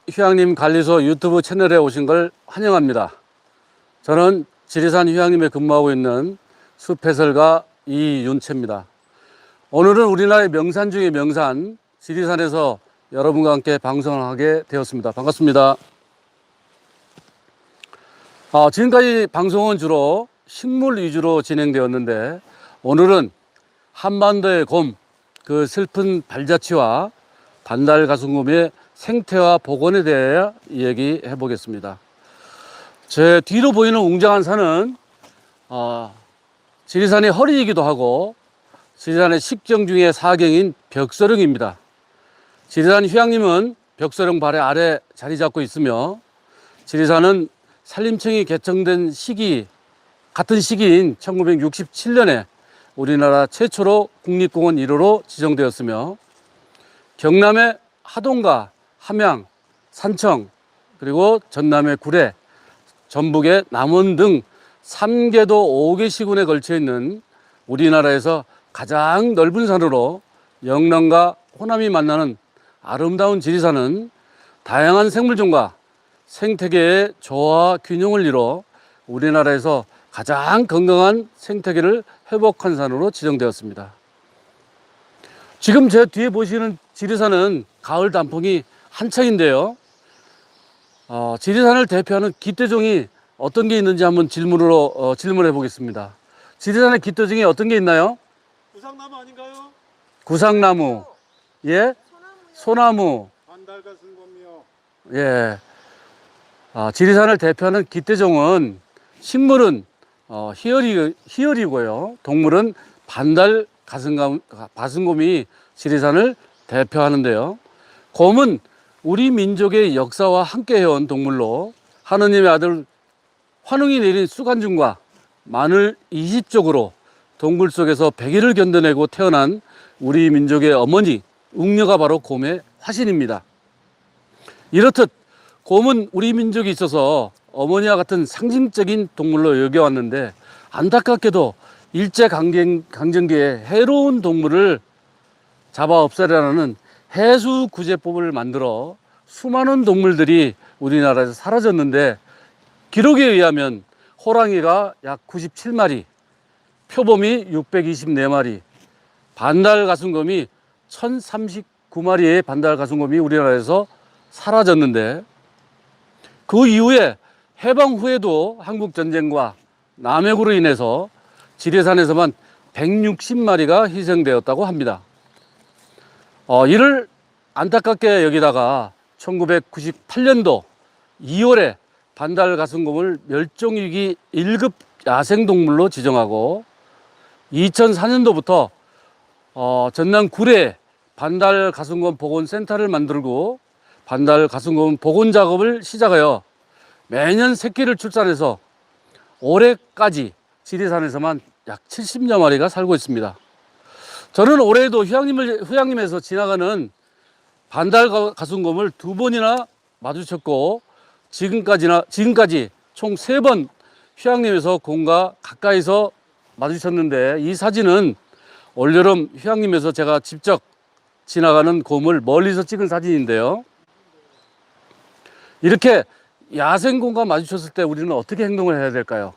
휴양림 관리소 유튜브 채널에 오신 걸 환영합니다. 저는 지리산 휴양림에 근무하고 있는 숲해설가 이윤채입니다. 오늘은 우리나라의 명산 중의 명산 지리산에서 여러분과 함께 방송을 하게 되었습니다. 반갑습니다. 지금까지 방송은 주로 식물 위주로 진행되었는데 오늘은 한반도의 곰, 그 슬픈 발자취와 반달가슴곰의 생태와 복원에 대해 얘기해 보겠습니다. 제 뒤로 보이는 웅장한 산은 지리산의 허리이기도 하고 지리산의 식경 중의 사경인 벽서령입니다. 지리산 휴양림은 벽서령 발의 아래 자리 잡고 있으며 지리산은 산림청이 개청된 같은 시기인 1967년에 우리나라 최초로 국립공원 1호로 지정되었으며 경남의 하동과 함양, 산청, 그리고 전남의 구례, 전북의 남원 등 3개도 5개 시군에 걸쳐 있는 우리나라에서 가장 넓은 산으로 영남과 호남이 만나는 아름다운 지리산은 다양한 생물종과 생태계의 조화 균형을 이뤄 우리나라에서 가장 건강한 생태계를 회복한 산으로 지정되었습니다. 지금 제 뒤에 보시는 지리산은 가을 단풍이 한창인데요. 지리산을 대표하는 깃대종이 어떤 게 있는지 한번 질문해 보겠습니다. 지리산의 깃대종이 어떤 게 있나요? 구상나무 아닌가요? 구상나무, 예, 소나무, 반달가슴곰이요. 예. 지리산을 대표하는 깃대종은 식물은 희열이고요. 동물은 반달가슴곰이 지리산을 대표하는데요. 곰은 우리 민족의 역사와 함께 해온 동물로 하느님의 아들 환웅이 내린 수간중과 만을 20족으로 동굴 속에서 100일을 견뎌내고 태어난 우리 민족의 어머니 웅녀가 바로 곰의 화신입니다. 이렇듯 곰은 우리 민족에 있어서 어머니와 같은 상징적인 동물로 여겨왔는데 안타깝게도 일제강점기에 해로운 동물을 잡아 없애려는 해수구제법을 만들어 수많은 동물들이 우리나라에서 사라졌는데 기록에 의하면 호랑이가 약 97마리, 표범이 624마리, 반달가슴곰이 1039마리의 반달가슴곰이 우리나라에서 사라졌는데 그 이후에 해방 후에도 한국전쟁과 남획으로 인해서 지리산에서만 160마리가 희생되었다고 합니다. 이를 안타깝게 여기다가 1998년도 2월에 반달가슴곰을 멸종위기 1급 야생동물로 지정하고 2004년도부터 전남 구례에 반달가슴곰 복원센터를 만들고 반달가슴곰 복원 작업을 시작하여 매년 새끼를 출산해서 올해까지 지리산에서만 약 70여 마리가 살고 있습니다. 저는 올해도 휴양림에서 지나가는 반달가슴곰을 2번이나 마주쳤고 지금까지 총 3번 휴양림에서 곰과 가까이서 마주쳤는데 이 사진은 올여름 휴양림에서 제가 직접 지나가는 곰을 멀리서 찍은 사진인데요. 이렇게 야생곰과 마주쳤을 때 우리는 어떻게 행동을 해야 될까요?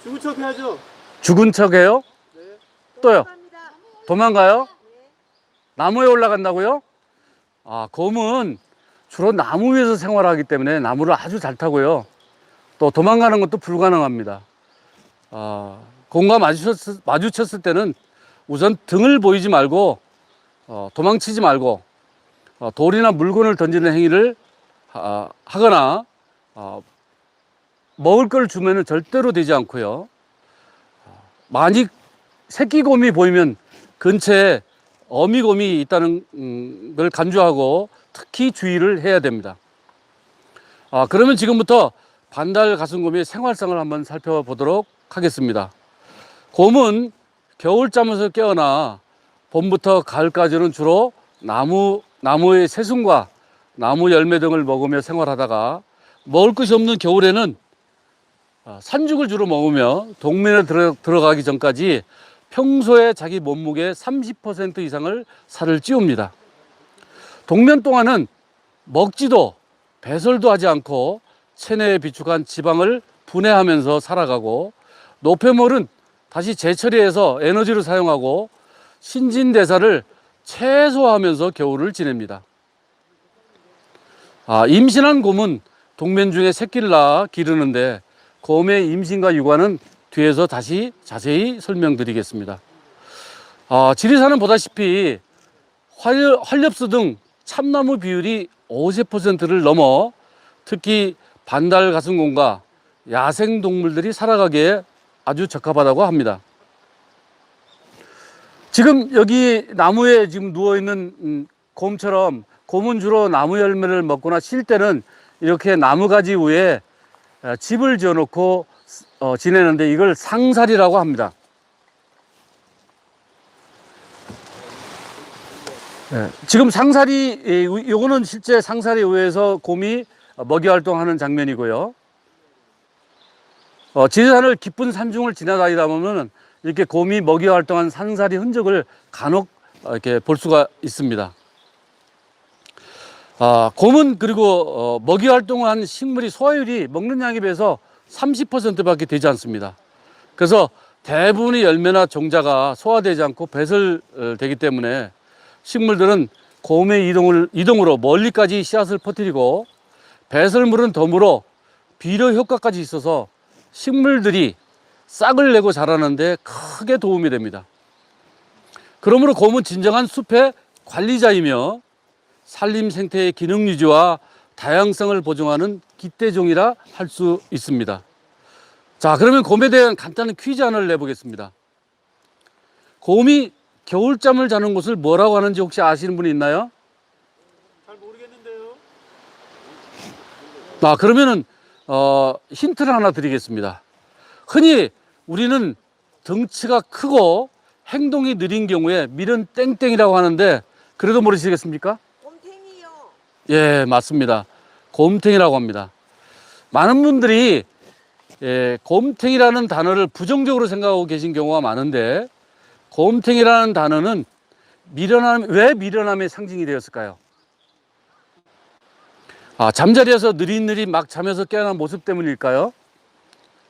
죽은 척 해야죠. 죽은 척해요? 네. 또요? 도망가요? 나무에 올라간다고요? 곰은 주로 나무 위에서 생활하기 때문에 나무를 아주 잘 타고요. 또 도망가는 것도 불가능합니다. 곰과 마주쳤을 때는 우선 등을 보이지 말고 도망치지 말고 돌이나 물건을 던지는 행위를 하거나 먹을 걸 주면은 절대로 되지 않고요. 만약 새끼곰이 보이면 근처에 어미곰이 있다는 걸 간주하고 특히 주의를 해야 됩니다. 그러면 지금부터 반달가슴곰의 생활상을 한번 살펴보도록 하겠습니다. 곰은 겨울잠에서 깨어나 봄부터 가을까지는 주로 나무의 새순과 나무 열매 등을 먹으며 생활하다가 먹을 것이 없는 겨울에는 산죽을 주로 먹으며 동면에 들어가기 전까지 평소에 자기 몸무게의 30% 이상을 살을 찌웁니다. 동면 동안은 먹지도 배설도 하지 않고 체내에 비축한 지방을 분해하면서 살아가고, 노폐물은 다시 재처리해서 에너지를 사용하고 신진대사를 최소화하면서 겨울을 지냅니다. 임신한 곰은 동면 중에 새끼를 낳아 기르는데, 곰의 임신과 육아는 뒤에서 다시 자세히 설명드리겠습니다. 지리산은 보다시피 활엽수 등 참나무 비율이 50%를 넘어 특히 반달 가슴곰과 야생동물들이 살아가기에 아주 적합하다고 합니다. 지금 여기 나무에 지금 누워있는 곰처럼, 곰은 주로 나무 열매를 먹거나 쉴 때는 이렇게 나무가지 위에 집을 지어 놓고 지내는데, 이걸 상살이라고 합니다. 지금 상살이, 요거는 실제 상살에 의해서 곰이 먹이 활동하는 장면이고요. 지리산을 깊은 산중을 지나다니다 보면 이렇게 곰이 먹이 활동한 상살이 흔적을 간혹 이렇게 볼 수가 있습니다. 곰은 그리고 먹이 활동한 식물이 소화율이 먹는 양에 비해서 30%밖에 되지 않습니다. 그래서 대부분의 열매나 종자가 소화되지 않고 배설되기 때문에 식물들은 곰의 이동으로 멀리까지 씨앗을 퍼뜨리고, 배설물은 덤으로 비료 효과까지 있어서 식물들이 싹을 내고 자라는 데 크게 도움이 됩니다. 그러므로 곰은 진정한 숲의 관리자이며 산림 생태의 기능 유지와 다양성을 보증하는 기대종이라 할 수 있습니다. 자, 그러면 곰에 대한 간단한 퀴즈 하나를 내보겠습니다. 곰이 겨울잠을 자는 곳을 뭐라고 하는지 혹시 아시는 분이 있나요? 잘 모르겠는데요. 그러면은 힌트를 하나 드리겠습니다. 흔히 우리는 덩치가 크고 행동이 느린 경우에 밀은 땡땡이라고 하는데, 그래도 모르시겠습니까? 곰탱이요. 예, 맞습니다. 곰탱이라고 합니다. 많은 분들이 곰탱이라는 단어를 부정적으로 생각하고 계신 경우가 많은데, 곰탱이라는 단어는 왜 미련함의 상징이 되었을까요? 잠자리에서 느릿느릿 막 자면서 깨어난 모습 때문일까요?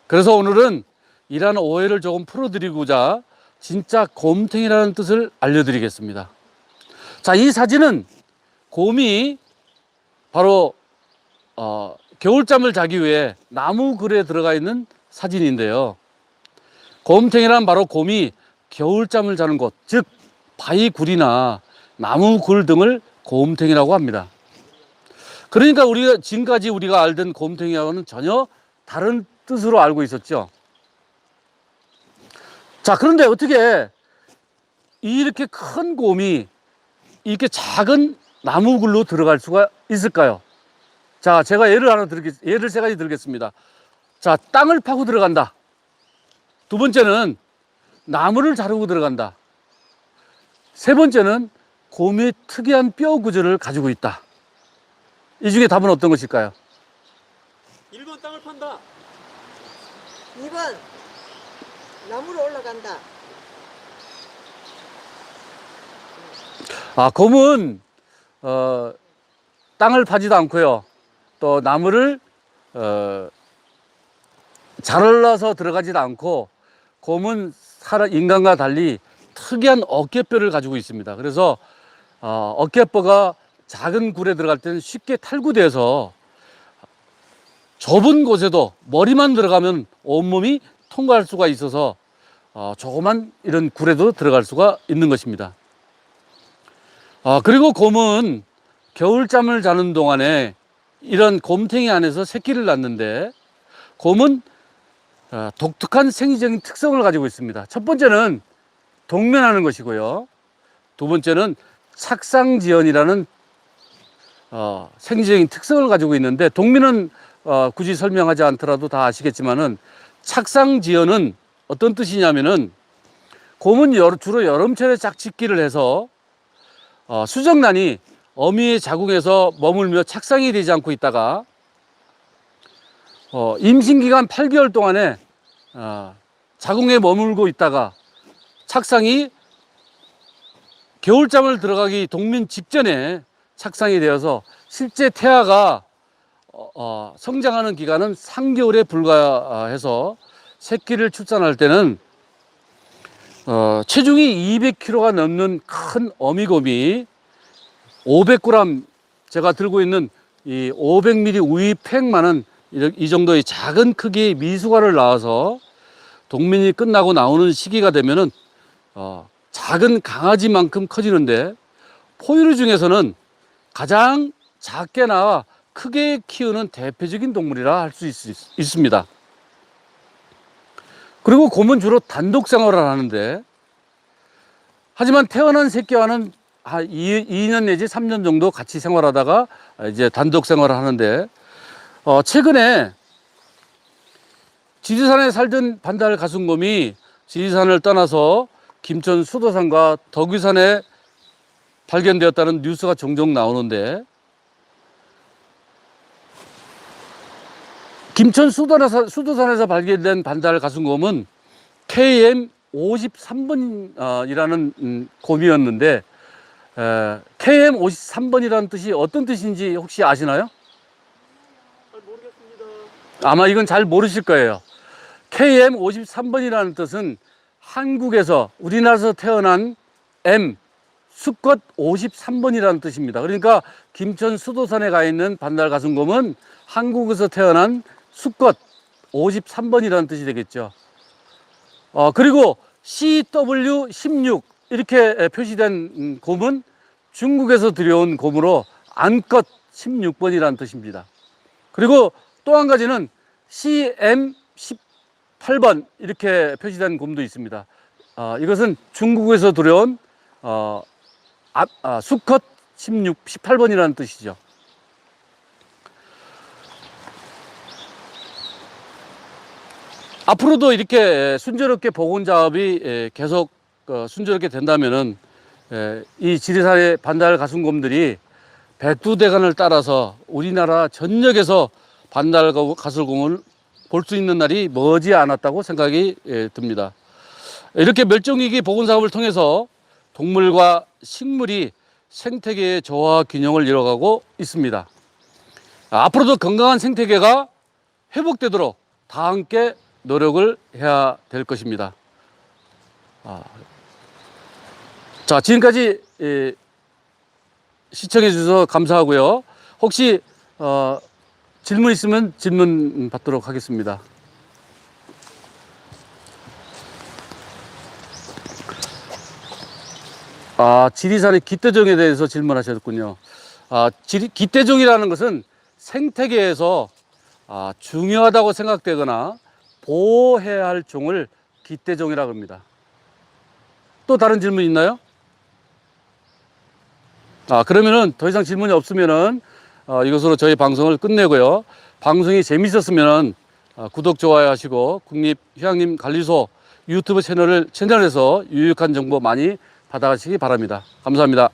그래서 오늘은 이러한 오해를 조금 풀어드리고자 진짜 곰탱이라는 뜻을 알려드리겠습니다. 자, 이 사진은 곰이 바로 겨울잠을 자기 위해 나무 굴에 들어가 있는 사진인데요. 곰탱이란 바로 곰이 겨울잠을 자는 곳, 즉 바위 굴이나 나무 굴 등을 곰탱이라고 합니다. 그러니까 지금까지 우리가 알던 곰탱이하고는 전혀 다른 뜻으로 알고 있었죠. 자, 그런데 어떻게 이렇게 큰 곰이 이렇게 작은 나무 굴로 들어갈 수가 있을까요? 자, 제가 예를 세 가지 들겠습니다. 자, 땅을 파고 들어간다. 두 번째는 나무를 자르고 들어간다. 세 번째는 곰이 특이한 뼈 구조를 가지고 있다. 이 중에 답은 어떤 것일까요? 1번 땅을 판다. 2번 나무로 올라간다. 곰은 땅을 파지도 않고요. 또 나무를 잘라서 들어가지도 않고, 곰은 인간과 달리 특이한 어깨뼈를 가지고 있습니다. 그래서 어깨뼈가 작은 굴에 들어갈 때는 쉽게 탈구돼서 좁은 곳에도 머리만 들어가면 온몸이 통과할 수가 있어서 조그만 이런 굴에도 들어갈 수가 있는 것입니다. 그리고 곰은 겨울잠을 자는 동안에 이런 곰탱이 안에서 새끼를 낳는데, 곰은 독특한 생리적인 특성을 가지고 있습니다. 첫 번째는 동면하는 것이고요. 두 번째는 착상지연이라는 생리적인 특성을 가지고 있는데, 동면은 굳이 설명하지 않더라도 다 아시겠지만은, 착상지연은 어떤 뜻이냐면은, 곰은 주로 여름철에 짝짓기를 해서 수정란이 어미의 자궁에서 머물며 착상이 되지 않고 있다가 임신기간 8개월 동안에 자궁에 머물고 있다가 착상이 겨울잠을 들어가기 동면 직전에 착상이 되어서 실제 태아가 성장하는 기간은 3개월에 불과해서 새끼를 출산할 때는 체중이 200kg가 넘는 큰 어미곰이 500g, 제가 들고 있는 이 500ml 우유 팩만은 이 정도의 작은 크기의 미숙아를 낳아서 동면이 끝나고 나오는 시기가 되면은 작은 강아지만큼 커지는데, 포유류 중에서는 가장 작게 나와 크게 키우는 대표적인 동물이라 할 수 있습니다. 그리고 곰은 주로 단독 생활을 하는데, 하지만 태어난 새끼와는 한 2년 내지 3년 정도 같이 생활하다가 이제 단독 생활을 하는데, 최근에 지리산에 살던 반달 가슴곰이 지리산을 떠나서 김천 수도산과 덕유산에 발견되었다는 뉴스가 종종 나오는데, 김천 수도산에서 발견된 반달 가슴곰은 KM53번이라는 곰이었는데, KM53번이라는 뜻이 어떤 뜻인지 혹시 아시나요? 잘 모르겠습니다. 아마 이건 잘 모르실 거예요. KM53번이라는 뜻은 한국에서, 우리나라에서 태어난 M, 수컷 53번이라는 뜻입니다. 그러니까 김천 수도산에 가 있는 반달 가슴곰은 한국에서 태어난 수컷 53번이라는 뜻이 되겠죠. 그리고 CW16 이렇게 표시된 곰은 중국에서 들여온 곰으로 암컷 16번이라는 뜻입니다. 그리고 또 한 가지는 CM18번 이렇게 표시된 곰도 있습니다. 이것은 중국에서 들여온 수컷 18번이라는 뜻이죠. 앞으로도 이렇게 순조롭게 복원 작업이 계속 순조롭게 된다면은 이 지리산의 반달 가슴곰들이 백두대간을 따라서 우리나라 전역에서 반달 가슴곰을 볼 수 있는 날이 머지 않았다고 생각이 듭니다. 이렇게 멸종위기 복원 작업을 통해서 동물과 식물이 생태계의 조화 균형을 이뤄가고 있습니다. 앞으로도 건강한 생태계가 회복되도록 다 함께 노력을 해야 될 것입니다. 자, 지금까지 시청해 주셔서 감사하고요. 혹시 질문 있으면 질문 받도록 하겠습니다. 지리산의 깃대종에 대해서 질문하셨군요. 깃대종이라는 것은 생태계에서 중요하다고 생각되거나 보호해야 할 종을 깃대종이라고 합니다. 또 다른 질문 있나요? 그러면은 더 이상 질문이 없으면은 이것으로 저희 방송을 끝내고요. 방송이 재밌었으면 구독, 좋아요 하시고 국립휴양림관리소 유튜브 채널에서 유익한 정보 많이 받아가시기 바랍니다. 감사합니다.